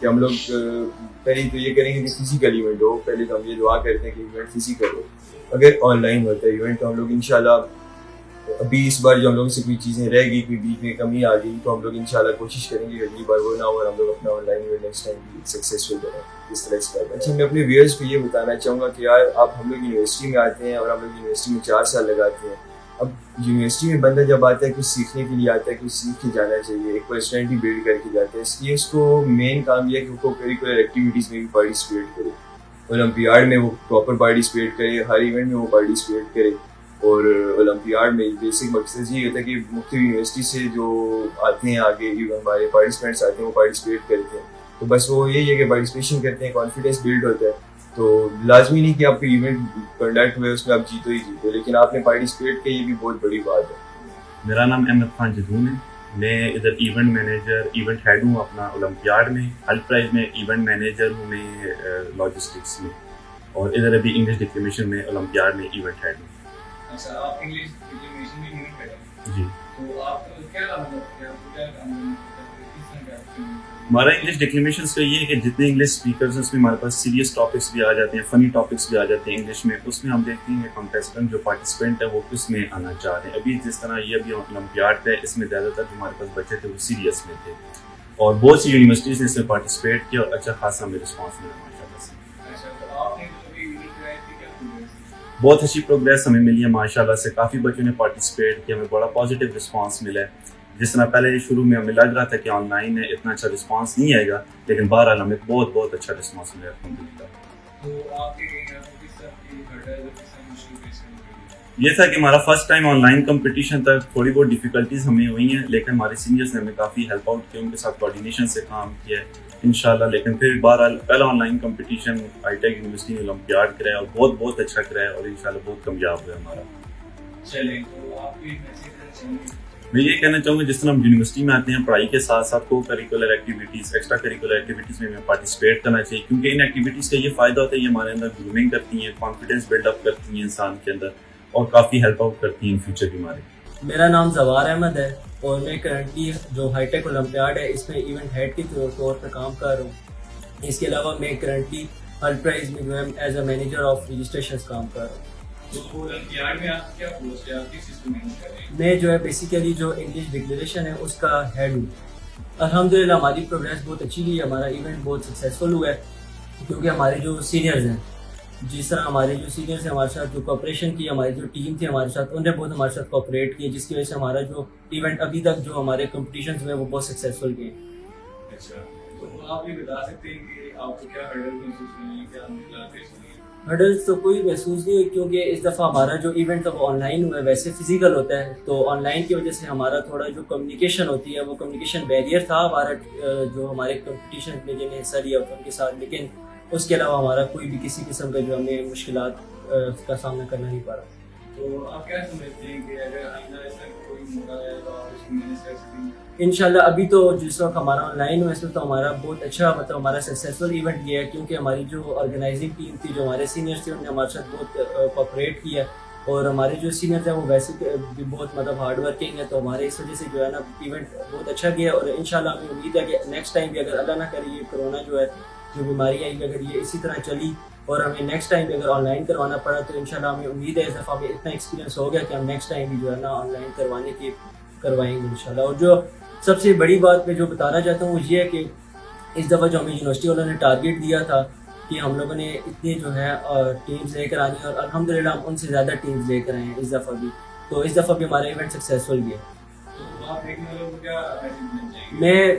کہ ہم لوگ پہلے تو یہ کریں گے کہ فزیکل ایونٹ ہو. پہلے تو ہم یہ دعا کرتے ہیں کہ ایونٹ فزیکل ہو. اگر آن لائن ہوتا ہے ایونٹ تو ہم لوگ انشاءاللہ ابھی اس بار جو ہم لوگوں سے کوئی چیزیں رہ گئی, کوئی بیچ میں کمی آ گئی, تو ہم لوگ انشاءاللہ کوشش کریں گے کہ اگلی بار وہ نہ ہو اور ہم لوگ اپنا on line event next time بھی سکسیزفل کریں اس طرح اس بار. اچھا, میں اپنے ویئرس کو یہ بتانا چاہوں گا کہ یار آپ ہم لوگ یونیورسٹی میں آتے ہیں اور ہم لوگ یونیورسٹی میں 4 سال لگاتے ہیں. اب یونیورسٹی میں بندہ جب آتا ہے کچھ سیکھنے کے لیے آتا ہے, کچھ سیکھ کے جانا چاہیے, ایک پرسنالٹی بلڈ کر کے جاتا ہے. اس لیے اس کو مین کام یہ ہے کہ وہ کریکولر ایکٹیویٹیز میں بھی پارٹیسپیٹ کرے, اولمپیاڈ میں وہ پراپر پارٹیسپیٹ کرے, ہر ایونٹ میں وہ پارٹیسپیٹ کرے. اور اولمپیاڈ میں بیسک مقصد یہ ہوتا ہے کہ مختلف یونیورسٹی سے جو آتے ہیں آگے ہمارے پارٹیسپینٹس آتے ہیں وہ پارٹیسپیٹ کرتے ہیں. تو بس وہ یہی ہے کہ پارٹیسپیشن کرتے ہیں, کانفیڈینس بلڈ ہوتا ہے. تو لازمی نہیں کہ آپ کو ایونٹ کنڈکٹ ہوئے اس میں آپ جیتو ہی جیتو, لیکن آپ نے پارٹیسپیٹ کیا یہ بھی بہت بڑی بات ہے. میرا نام احمد خان جدون ہے. میں ادھر ایونٹ مینیجر, ایونٹ ہیڈ ہوں اپنا اولمپیاڈ میں. ہل پرائز میں ایونٹ مینیجر ہوں میں لاجسٹکس میں, اور ادھر ابھی انگلش ڈکلیمیشن میں اولمپیاڈ میں ایونٹ ہیڈ ہوں. اچھا, آپ انگلش ڈکلیمیشن میں ایونٹ کریں جی. تو آپ کیا ہمارا انگلش ڈکلیمیشنس کا یہ ہے کہ جتنے انگلش اسپیکرز ہیں اس میں ہمارے پاس سیریس ٹاپکس بھی آ جاتے ہیں, فنی ٹاپکس بھی آ جاتے ہیں انگلش میں. اس میں ہم دیکھتے ہیں کہ کمپیٹیشن جو پارٹیسپینٹ ہے وہ کس میں آنا چاہ رہے ہیں. ابھی جس طرح یہ ابھی اولمپیاڈ ہے, اس میں زیادہ تر جو ہمارے پاس بچے تھے وہ سیریس میں تھے, اور بہت سی یونیورسٹیز نے اس میں پارٹیسپیٹ کیا اور اچھا خاصا ہمیں رسپانس ملا ماشاء اللہ سے. بہت اچھی پروگریس ہمیں ملی ہے ماشاء اللہ سے. کافی بچوں نے پارٹیسپیٹ کیا, ہمیں بڑا پازیٹیو رسپانس ملا ہے. جس طرح پہلے شروع میں ہمیں لگ رہا تھا کہ آن لائن ہے اتنا اچھا رسپانس نہیں آئے گا, لیکن بہرحال ہمیں بہت اچھا رسپانس ملا الحمدللہ. یہ تھا کہ ہمارا first time on line competition تھا, تھوڑی بہت ڈیفیکلٹیز ہمیں ہوئی ہیں, لیکن ہمارے سینئرس نے ہمیں کافی ہیلپ آؤٹ کیا, ان کے ساتھ کوآرڈینیشن سے کام کیا ہے انشاءاللہ. لیکن پھر بہرحال پہلا on line competition I take university نے اولمپیاڈ کرایا اور بہت اچھا کرایا, اور انشاءاللہ بہت کامیاب ہوا ہمارا. چلیں, تو آپ بھی میسیج میں یہ کہنا چاہوں گا جس طرح ہم یونیورسٹی میں آتے ہیں پڑھائی کے ساتھ ساتھ کو curricular activities, extra curricular activities میں ہمیں پارٹیسپیٹ کرنا چاہیے, کیونکہ ان ایکٹیویٹیز کا یہ فائدہ ہوتا ہے, یہ ہمارے اندر گرومنگ کرتی ہیں, کانفیڈینس بلڈ اپ کرتی ہیں انسان کے اندر, اور کافی ہیلپ آؤٹ کرتی ہیں ان فیوچر بھی ہمارے. میرا نام زوار احمد ہے اور میں کرنٹلی جو ہائی ٹیک اولمپیاڈ ہے اس میں ایونٹ ہیڈ کے طور پر کام کر رہا ہوں. اس کے علاوہ میں کرنٹلی ہل پرائز میں جو ہے as a manager of registrations کام کر رہا ہوں. میں جو ہے بیسیکلی جو انگلش ڈکلیریشن ہے اس کا ہیڈ ہوں. الحمدللہ ہماری پروگریس بہت اچھی گئی, ہمارا ایونٹ بہت سکسیزفل ہوا ہے, کیونکہ ہمارے جو سینئرز ہیں, جس طرح ہمارے جو سینئرز ہیں ہمارے ساتھ جو کوآپریشن کی, ہماری جو ٹیم تھی ہمارے ساتھ, انہوں نے بہت ہمارے ساتھ کوآپریٹ کیا, جس کی وجہ سے ہمارا جو ایونٹ ابھی تک جو ہمارے کمپٹیشنز ہوئے وہ بہت سکسیزفل گئے. اچھا, تو آپ یہ بتا سکتے ہیں کہ آپ کو کیا ہرڈل محسوس ہوئی, کیا ہرڈلس تو کوئی محسوس نہیں ہوئی, کیونکہ اس دفعہ ہمارا جو ایونٹ تھا وہ آن لائن ہوا ہے, ویسے فزیکل ہوتا ہے, تو آن لائن کی وجہ سے ہمارا تھوڑا جو کمیونیکیشن ہوتی ہے وہ کمیونیکیشن بیریئر تھا ہمارا جو ہمارے کمپٹیشن میں جنہیں حصہ لیا ہوتا ان کے ساتھ, لیکن اس کے علاوہ ہمارا کوئی بھی کسی قسم کا جو ہمیں مشکلات کا سامنا کرنا نہیں پڑا. تو آپ کیا سمجھتے ہیں کہ اگر آئندہ ایسا کوئی موقع آئے تو آپ اس کو مینیج کر سکتے ہیں؟ انشاءاللہ ابھی تو جس وقت ہمارا آن لائن ہوا اس وقت تو ہمارا بہت اچھا مطلب ہمارا سکسیزفل ایونٹ گیا ہے, کیونکہ ہماری جو آرگنائزنگ ٹیم تھی, جو ہمارے seniors تھے, انہوں نے ہمارے ساتھ بہت کوآپریٹ کیا, اور ہمارے جو سینئرز ہیں وہ ویسے بھی بہت مطلب ہارڈ ورکنگ ہے, تو ہمارے اس وجہ سے جو ہے نا ایونٹ بہت اچھا گیا. اور انشاءاللہ ہمیں امید ہے کہ نیکسٹ ٹائم بھی اگر اللہ نہ کرے یہ کرونا جو ہے جو بیماری آئی, اگر یہ اسی طرح چلی اور ہمیں نیکسٹ ٹائم بھی اگر آن لائن کروانا پڑا, تو انشاءاللہ ہمیں امید ہے اس دفعہ ہمیں اتنا ایکسپیرینس ہو گیا کہ ہم نیکسٹ ٹائم بھی جو ہے نا آن لائن کروائیں گے انشاءاللہ. اور جو سب سے بڑی بات میں جو بتانا چاہتا ہوں وہ یہ ہے کہ اس دفعہ جو ہمیں یونیورسٹی والوں نے ٹارگیٹ دیا تھا کہ ہم لوگوں نے اتنے جو ہے ٹیمز لے کر آنی ہے, اور الحمدللہ ہم ان سے زیادہ ٹیمز لے کر آئے ہیں اس دفعہ بھی, تو اس دفعہ بھی ہمارا ایونٹ سکسیزفل گیا. میں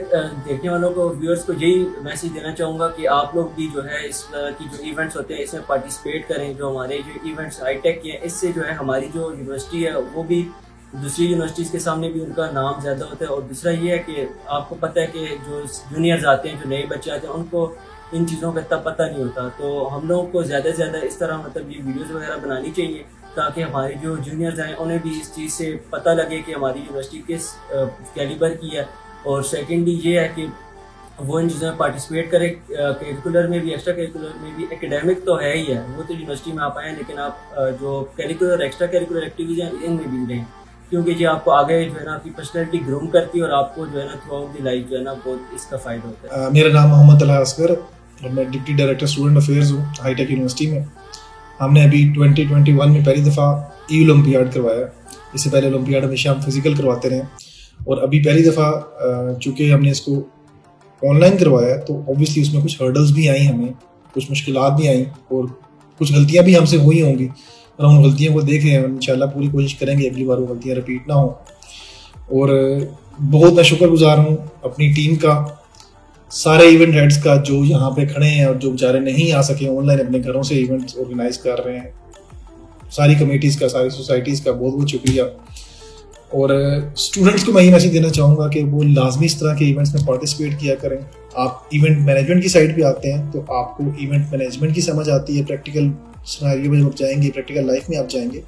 دیکھنے والوں کو ویورز کو یہی میسیج دینا چاہوں گا کہ آپ لوگ بھی جو ہے اس کی جو ایونٹس ہوتے ہیں اس میں پارٹیسپیٹ کریں. جو ہمارے جو ایونٹس آئی ٹیک کے ہیں اس سے جو ہے ہماری جو یونیورسٹی ہے وہ بھی دوسری یونیورسٹیز کے سامنے بھی ان کا نام زیادہ ہوتا ہے. اور دوسرا یہ ہے کہ آپ کو پتہ ہے کہ جو جونیئرز آتے ہیں, جو نئے بچے آتے ہیں, ان کو ان چیزوں کا اتنا پتہ نہیں ہوتا, تو ہم لوگوں کو زیادہ سے زیادہ اس طرح مطلب یہ ویڈیوز وغیرہ بنانی چاہیے تاکہ ہمارے جو جونیئرز ہیں انہیں بھی اس چیز سے پتہ لگے کہ ہماری یونیورسٹی کس کیلیبر کی ہے. اور سیکنڈلی یہ ہے کہ وہ ان چیزوں میں پارٹیسپیٹ کرے, کریکولر میں بھی, ایکسٹرا کریکولر میں بھی. ایکیڈیمک تو ہے ہی ہے, وہ تو یونیورسٹی میں آپ آئے ہیں, لیکن آپ جو کریکولر ایکسٹرا کریکولر ایکٹیویٹیز ہیں ان میں بھی رہیں, کیونکہ یہ آپ کو آگے جو ہے نا آپ کی پرسنالٹی گروم کرتی ہے اور آپ کو جو ہے نا تھرو آؤٹ دی لائف جو ہے نا بہت اس کا فائدہ ہوتا ہے. میرا نام محمد طلحہ اصغر اور میں ڈپٹی ڈائریکٹر اسٹوڈنٹ افیئرز ہوں ہائی ٹیک یونیورسٹی میں. ہم نے ابھی 2021 میں پہلی دفعہ ای اولمپیاڈ کروایا. اس سے پہلے اولمپیاڈ ہمیشہ ہم فزیکل کرواتے رہے اور ابھی پہلی دفعہ چونکہ ہم نے اس کو آن لائن کروایا تو اوبیسلی اس میں کچھ ہرڈلز بھی آئیں, ہمیں کچھ مشکلات بھی آئیں اور کچھ غلطیاں بھی ہم سے ہوئی ہوں گی اور ہم غلطیوں کو دیکھ رہے ہیں. انشاءاللہ پوری کوشش کریں گے اگلی بار وہ غلطیاں رپیٹ نہ ہوں. اور بہت میں شکر گزار ہوں اپنی ٹیم کا, سارے ایونٹ ہیڈس کا جو یہاں پہ کھڑے ہیں اور جو بیچارے نہیں آ سکے آن لائن اپنے گھروں سے ایونٹس آرگنائز کر رہے ہیں. ساری کمیٹیز کا, ساری سوسائٹیز کا بہت بہت شکریہ. اور اسٹوڈنٹس کو میں یہ میسیج دینا چاہوں گا کہ وہ لازمی اس طرح کے ایونٹس میں پارٹیسپیٹ کیا کریں. آپ ایونٹ مینجمنٹ کی سائڈ پہ آتے ہیں تو آپ کو ایونٹ مینجمنٹ کی سمجھ آتی ہے. پریکٹیکل سناریو میں جب آپ جائیں گے, پریکٹیکل لائف میں آپ جائیں گے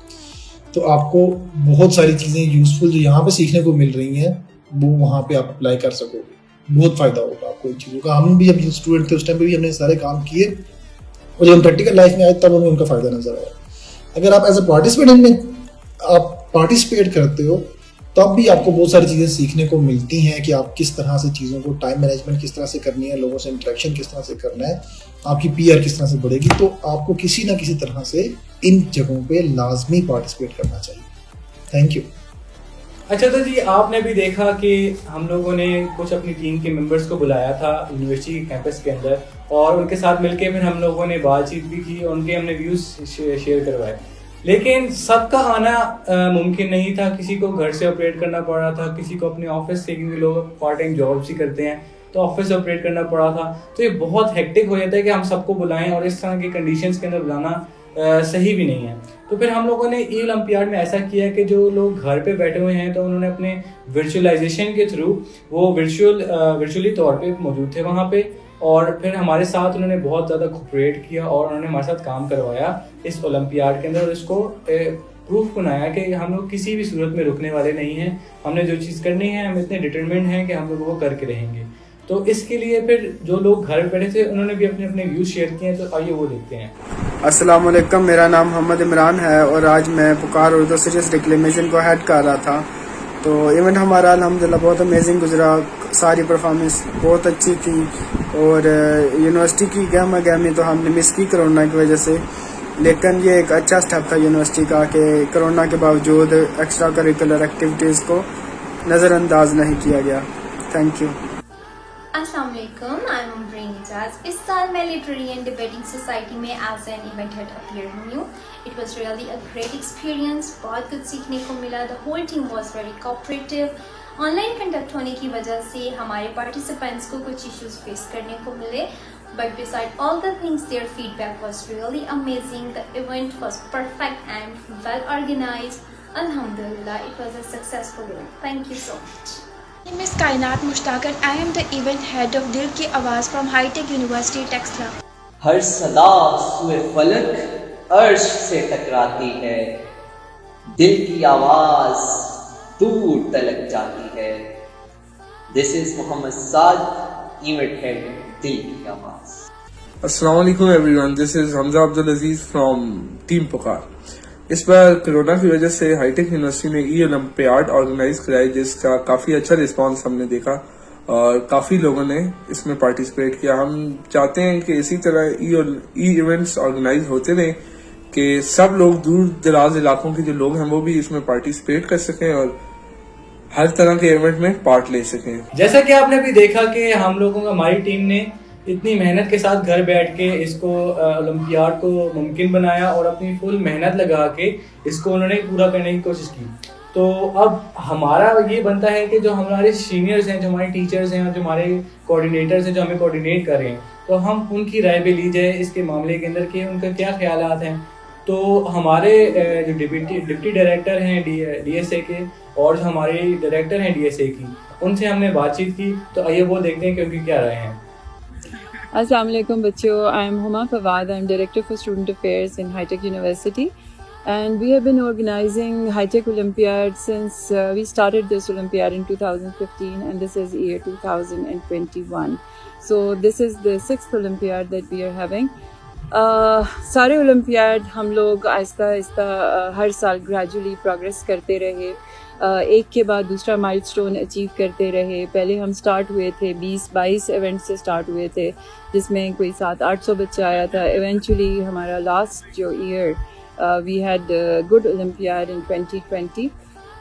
تو آپ کو بہت ساری چیزیں یوزفل جو یہاں پہ سیکھنے کو مل رہی ہیں وہ وہاں پہ آپ اپلائی کر سکو گے. بہت فائدہ ہوگا آپ کو ان چیزوں کا. ہم بھی جب اسٹوڈنٹ تھے اس ٹائم پہ بھی ہم نے سارے کام کیے اور جب ہم پریکٹیکل لائف میں آئے تب ہمیں ان کا فائدہ نظر آیا. اگر آپ ایز اے پارٹیسپیٹنٹ میں آپ پارٹیسپیٹ کرتے ہو تب بھی آپ کو بہت ساری چیزیں سیکھنے کو ملتی ہیں کہ آپ کس طرح سے چیزوں کو ٹائم مینجمنٹ کس طرح سے کرنی ہے, لوگوں سے انٹریکشن کس طرح سے کرنا ہے, آپ کی پی آر کس طرح سے بڑھے گی. تو آپ کو کسی نہ کسی طرح سے ان جگہوں پہ لازمی پارٹیسپیٹ کرنا چاہیے. Thank you. اچھا تو جی آپ نے بھی دیکھا کہ ہم لوگوں نے کچھ اپنی ٹیم کے ممبرس کو بلایا تھا یونیورسٹی کے کیمپس کے اندر اور ان کے ساتھ مل کے پھر ہم لوگوں نے بات چیت بھی کی, ان کے ہم نے ویوز شیئر کروائے. لیکن سب کا آنا ممکن نہیں تھا. کسی کو گھر سے آپریٹ کرنا پڑ رہا تھا, کسی کو اپنے آفس سے, کیونکہ لوگ پارٹ ٹائم جابس ہی کرتے ہیں تو آفس سے آپریٹ کرنا پڑا تھا. تو یہ بہت ہیکٹک ہو جاتا ہے کہ ہم سب کو بلائیں اور اس طرح کی کنڈیشنز کے اندر بلانا صحیح بھی نہیں ہے. تو پھر ہم لوگوں نے ای اولمپیاڈ میں ایسا کیا کہ جو لوگ گھر پہ بیٹھے ہوئے ہیں تو انہوں نے اپنے ورچوئلائزیشن کے تھرو وہ ورچولی طور پہ موجود تھے وہاں پہ اور پھر ہمارے ساتھ انہوں نے بہت زیادہ کوپریٹ کیا اور انہوں نے ہمارے ساتھ کام کروایا اس اولمپیاڈ کے اندر اور اس کو پروف بنایا کہ ہم لوگ کسی بھی صورت میں رکنے والے نہیں ہیں. ہم نے جو چیز کرنی ہے ہم اتنے ڈٹرمنڈ ہیں کہ ہم لوگ وہ کر کے رہیں گے. تو اس کے لیے پھر جو لوگ گھر بیٹھے تھے انہوں نے بھی اپنے اپنے ویوز شیئر کیے ہیں, تو آئیے وہ دیکھتے ہیں. السلام علیکم, میرا نام محمد عمران ہے اور آج میں پکار اردو سیریس ڈکلیمیشن کو ہیڈ کر رہا تھا. تو ایونٹ ہمارا الحمدللہ بہت امیزنگ گزرا, ساری پرفارمنس بہت اچھی تھی اور یونیورسٹی کی گہما گہمی تو ہم نے مس کی کرونا کی وجہ سے, لیکن یہ ایک اچھا سٹیپ تھا یونیورسٹی کا کہ کرونا کے باوجود ایکسٹرا کریکولر ایکٹیویٹیز کو نظر انداز نہیں کیا گیا. Thank you. السلام علیکم, آئی ایم امبرین اعجاز. اس سال میں لٹریری اینڈ ڈیبیٹنگ سوسائٹی میں as an event head appear ہوئی ہوں. It was really a great experience, بہت کچھ سیکھنے کو ملا. The whole team was very cooperative. Online conduct ہونے کی وجہ سے ہمارے پارٹیسپینٹس کو کچھ ایشوز فیس کرنے کو ملے, but beside all the things their feedback was really amazing. The event was perfect and well organized. Alhamdulillah, it was a successful event. Thank you so much. My name is Kainat Mushtaq and I am the event head of Dil Ki Awaaz from High Tech University, Texla. ہر صدا سوئے فلک عرش سے ٹکراتی ہے, دل کی آواز دور تلک جاتی ہے. This is Muhammad Saad, event head دل کی آواز. السلام علیکم everyone, this is Hamza Abdulaziz from team Pukar. اس بار کرونا کی وجہ سے ہائی ٹیک یونیورسٹی نے ای اولمپیاڈ آرگنائز کرائی, جس کا کافی اچھا رسپانس ہم نے دیکھا اور کافی لوگوں نے اس میں پارٹیسپیٹ کیا. ہم چاہتے ہیں کہ اسی طرح ای ایونٹس آرگنائز ہوتے رہیں کہ سب لوگ دور دراز علاقوں کے جو لوگ ہیں وہ بھی اس میں پارٹیسپیٹ کر سکیں اور ہر طرح کے ایونٹ میں پارٹ لے سکیں. جیسا کہ آپ نے بھی دیکھا کہ ہم لوگوں کا, ہماری ٹیم نے اتنی محنت کے ساتھ گھر بیٹھ کے اس کو اولمپیاڈ کو ممکن بنایا اور اپنی فل محنت لگا کے اس کو انہوں نے پورا کرنے کی کوشش کی. تو اب ہمارا یہ بنتا ہے کہ جو ہمارے سینئرز ہیں, جو ہمارے ٹیچرز ہیں اور جو ہمارے کوآرڈینیٹرز ہیں جو ہمیں کوآرڈینیٹ کر رہے ہیں, تو ہم ان کی رائے بھی لی جائے اس کے معاملے کے اندر کہ ان کا کیا خیالات ہیں. تو ہمارے جو ڈپٹی ڈائریکٹر ہیں ڈی ایس اے کے اور جو ہمارے ڈائریکٹر ہیں ڈی ایس اے کی, ان سے ہم نے بات چیت کی. تو آئیے وہ دیکھتے ہیں کہ ان کی کیا رائے ہیں. السلام علیکم بچوں, آئی ایم ہما Fawad, I am director for student affairs in high take university and we have been organizing High Tech Olympiad since we started this Olympiad in 2015 and this is year 2021. So this is the 6th Olympiad that we are having. سارے olympiad ہم لوگ آہستہ آہستہ ہر سال gradually progress کرتے رہے. ایک کے بعد دوسرا مائلسٹون اچیو کرتے رہے. پہلے ہم سٹارٹ ہوئے تھے 20-22 ایونٹ سے سٹارٹ ہوئے تھے جس میں کوئی 700-800 بچہ آیا تھا. ایونچولی ہمارا لاسٹ جو year we had good olympiad in 2020.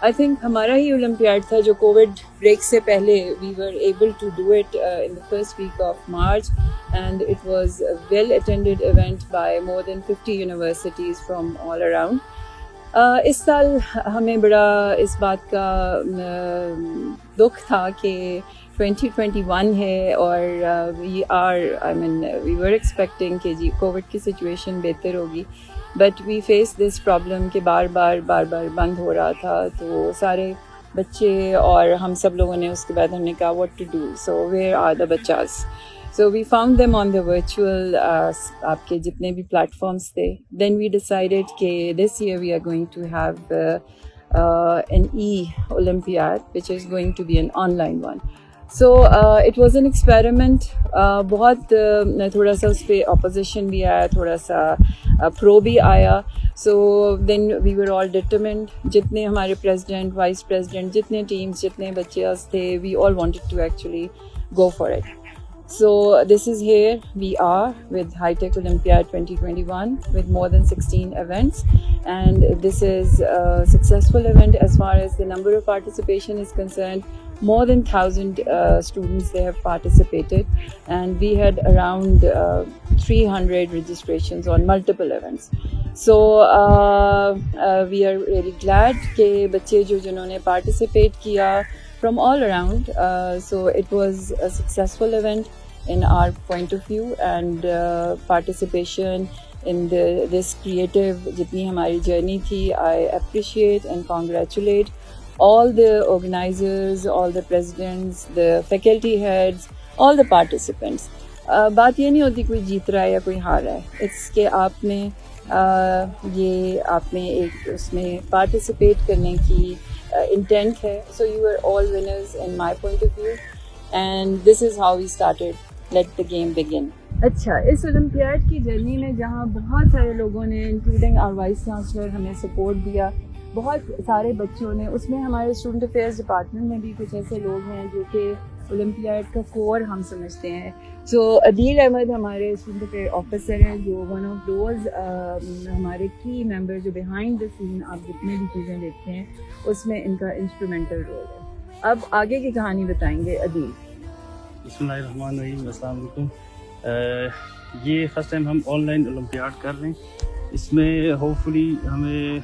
I think ہمارا ہی اولمپیاڈ تھا جو کووڈ بریک سے پہلے we were able to do it in the first week of March and it was a well attended event by more than 50 universities from all around. اس سال ہمیں بڑا اس بات کا دکھ تھا کہ 2021 ہے اور وی ور ایکسپیکٹنگ کہ جی کووڈ کی سچویشن بہتر ہوگی, but we face this problem کہ بار بار بند ہو رہا تھا. تو سارے بچے اور ہم سب لوگوں نے اس کے بعد ہم نے کہا what to do, so where are the batches. So we found them on the virtual آپ کے جتنے بھی پلیٹ فارمس تھے. دین وی ڈیسائڈیڈ کہ this year we are going to have an E olympiad which is going to be an online one. So it was an experiment. بہت تھوڑا سا اس پہ اپوزیشن بھی آیا, تھوڑا سا پرو بھی آیا. سو دین وی ور آل ڈٹرمنڈ, جتنے ہمارے پریزیڈنٹ وائس پریزیڈنٹ جتنے ٹیمس جتنے بچے تھے, we all wanted to actually go for it. So this is here we are with High Tech Olympiad 2021 with more than 16 events, and this is a successful event as far as the number of participation is concerned. More than 1,000 students they have participated, and we had around 300 registrations on multiple events. So we are really glad کہ بچے جنہوں نے participate کیا from all around. So it was a successful event in our point of view, and participation in this creative jitni hamari journey thi, I appreciate and congratulate all the organizers, all the presidents, the faculty heads, all the participants. بات یہ نہیں ہوتی کوئی جیت رہا ہے یا کوئی ہار رہا ہے. اٹس کہ آپ نے ایک اس میں پارٹیسپیٹ کرنے کی intent ہے. So you were all winners in my point of view, and this is how we started. Let the game begin. اچھا, اس اولمپیاڈ کی جرنی میں جہاں بہت سارے لوگوں نے انکلوڈنگ آور وائس چانسلر ہمیں سپورٹ دیا, بہت سارے بچوں نے, اس میں ہمارے اسٹوڈنٹ افیئرس ڈپارٹمنٹ میں بھی کچھ ایسے لوگ ہیں جو کہ اولمپیاڈ کا کور ہم سمجھتے ہیں. سو عدیل احمد ہمارے اسٹوڈنٹ افیئر آفیسر ہیں جو ون آف دوز ہمارے کی ممبر جو بیہائنڈ دا سین آپ جتنے بھی چیزیں دیکھتے ہیں اس میں ان کا انسٹرومنٹل رول ہے. اب آگے کی کہانی بتائیں گے عدیل. بسم اللہ الرحمن الرحیم. السلام علیکم. یہ فرسٹ ٹائم ہم آن لائن اولمپیاڈ کر رہے ہیں. اس میں ہوپ فلی ہمیں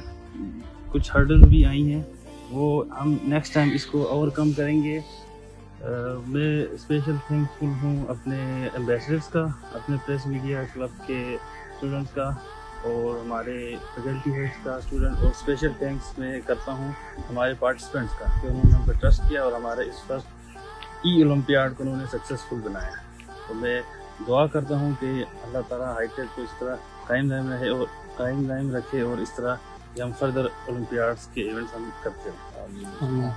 کچھ ہرڈل بھی آئی ہیں, وہ ہم نیکسٹ ٹائم اس کو اوور کم کریں گے. میں اسپیشل تھینک فل ہوں اپنے ایمبیسڈرس کا, اپنے پریس میڈیا کلب کے اسٹوڈنٹس کا, اور ہمارے فیکلٹی ہیڈس کا اسٹوڈنٹ, اور اسپیشل تھینکس میں کرتا ہوں ہمارے پارٹیسپینٹس کا کہ انہوں نے ہم پہ ٹرسٹ کیا اور ہمارے اس فرسٹ ای اولمپیاڈ کو انہوں نے سکسیزفل بنایا. تو میں دعا کرتا ہوں کہ اللہ تعالیٰ ہائی ٹیک کو اس طرح قائم دائم رکھے اور اس طرح کہ ہم فردر اولمپیاڈس کے ایونٹس ہم کرتے ہیں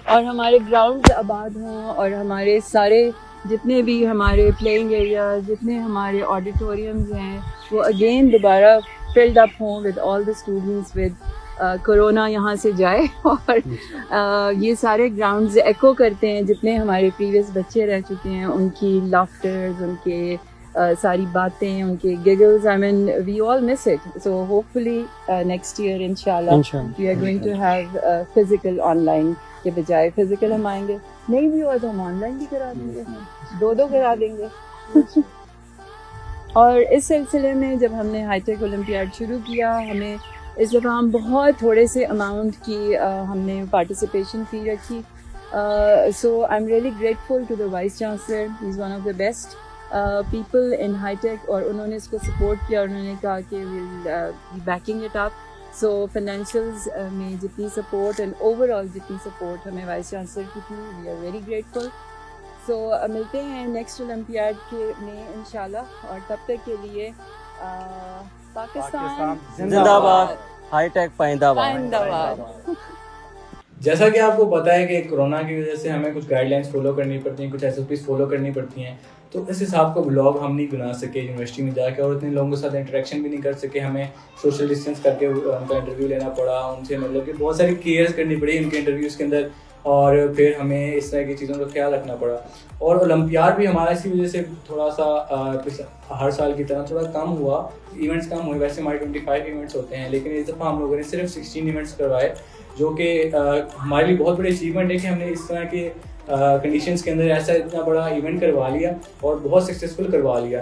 اور ہمارے گراؤنڈز آباد ہوں, اور ہمارے سارے جتنے بھی ہمارے پلینگ ایریاز, جتنے ہمارے آڈیٹوریمز ہیں, وہ اگین دوبارہ فلڈ اپ ہوں with all the students, with corona یہاں سے جائے, اور یہ سارے گراؤنڈز ایکو کرتے ہیں جتنے ہمارے پریویس بچے رہ چکے ہیں, ان کی لافٹرز, ان کے ساری باتیں, ان کے giggles. I mean we all miss it. So hopefully next year انشاءاللہ we are going to have physical online کے بجائے فزیکل ہم آئیں گے. نہیں بھی ہوا تو ہم آن لائن بھی کرا دیں گے, دو کرا دیں گے. اور اس سلسلے میں جب ہم نے ہائی ٹیک اولمپیاڈ شروع کیا, ہمیں اس دفعہ ہم بہت تھوڑے سے اماؤنٹ کی ہم نے پارٹیسپیشن فی رکھی. So I am really grateful to the vice chancellor. He is one of the best people in high tech, اور انہوں نے اس کو سپورٹ کیا, اور انہوں نے کہا کہ we'll be backing it up. So financials میں جتنی سپورٹ اینڈ اوور آل جتنی سپورٹ ہمیں وائس چانسلر کی تھی, وی آر ویری گریٹفل. سو ملتے ہیں نیکسٹ اولمپیاڈ کے میں انشاءاللہ, اور تب تک کے لیے پاکستان زندہ باد, ہائی ٹیک پائندہ باد. جیسا کہ آپ کو پتہ ہے کہ کورونا کی وجہ سے ہمیں کچھ گائیڈ لائنس فالو کرنی پڑتی ہیں, کچھ SOPs فالو کرنی پڑتی ہیں, تو اس حساب کا بلاگ ہم نہیں بنا سکے یونیورسٹی میں جا کے, اور اتنے لوگوں کے ساتھ انٹریکشن بھی نہیں کر سکے. ہمیں سوشل ڈسٹینس کر کے ان کا انٹرویو لینا پڑا, ان سے مطلب کہ بہت ساری کیئرس کرنی پڑی ان کے انٹرویوز کے اندر, اور پھر ہمیں اس طرح کی چیزوں کا خیال رکھنا پڑا. اور اولمپیاڈ بھی ہمارا اسی وجہ سے تھوڑا سا ہر سال کی طرح تھوڑا کم ہوا, ایونٹس کم ہوئے. ویسے ہمارے 25 ایونٹس ہوتے ہیں, لیکن اس دفعہ ہم لوگوں نے صرف 16 ایونٹس کروائے, جو کہ ہمارے لیے بہت بڑی اچیومنٹ ہے کہ ہم نے اس طرح کے کنڈیشنز کے اندر ایسا اتنا بڑا ایونٹ کروا لیا اور بہت سکسیزفل کروا لیا.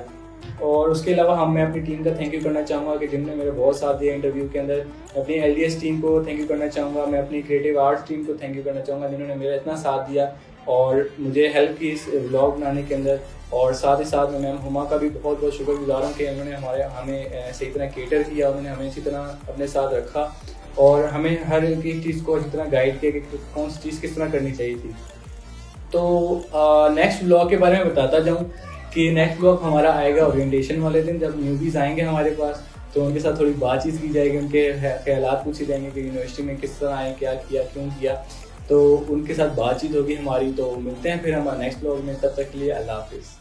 اور اس کے علاوہ میں اپنی ٹیم کا تھینک یو کرنا چاہوں گا کہ جن نے میرا بہت ساتھ دیا انٹرویو کے اندر. اپنی LDS ٹیم کو تھینک یو کرنا چاہوں گا, میں اپنی کریٹیو آرٹس ٹیم کو تھینک یو کرنا چاہوں گا جنہوں نے میرا اتنا ساتھ دیا اور مجھے ہیلپ کی اس ولاگ بنانے کے اندر. اور ساتھ ہی ساتھ میں میم ہما کا بھی بہت بہت شکر گزار ہوں کہ انہوں نے ہمیں صحیح طرح کیٹر کیا, انہوں نے ہمیں اسی طرح اپنے ساتھ رکھا اور ہمیں ہر ایک چیز کو اسی طرح گائیڈ کیا کہ کون سی چیز کس طرح کرنی چاہیے تھی. تو نیکسٹ بلاگ کے بارے میں بتاتا جاؤں کہ نیکسٹ بلاگ ہمارا آئے گا اورینٹیشن والے دن, جب نیوبیز آئیں گے ہمارے پاس تو ان کے ساتھ تھوڑی بات چیت کی جائے گی, ان کے خیالات پوچھے جائیں گے کہ یونیورسٹی میں کس طرح آئے, کیا کیا, کیوں کیا, تو ان کے ساتھ بات چیت ہوگی ہماری. تو ملتے ہیں پھر ہمارا نیکسٹ بلاگ میں, تب تک کے لیے اللہ حافظ.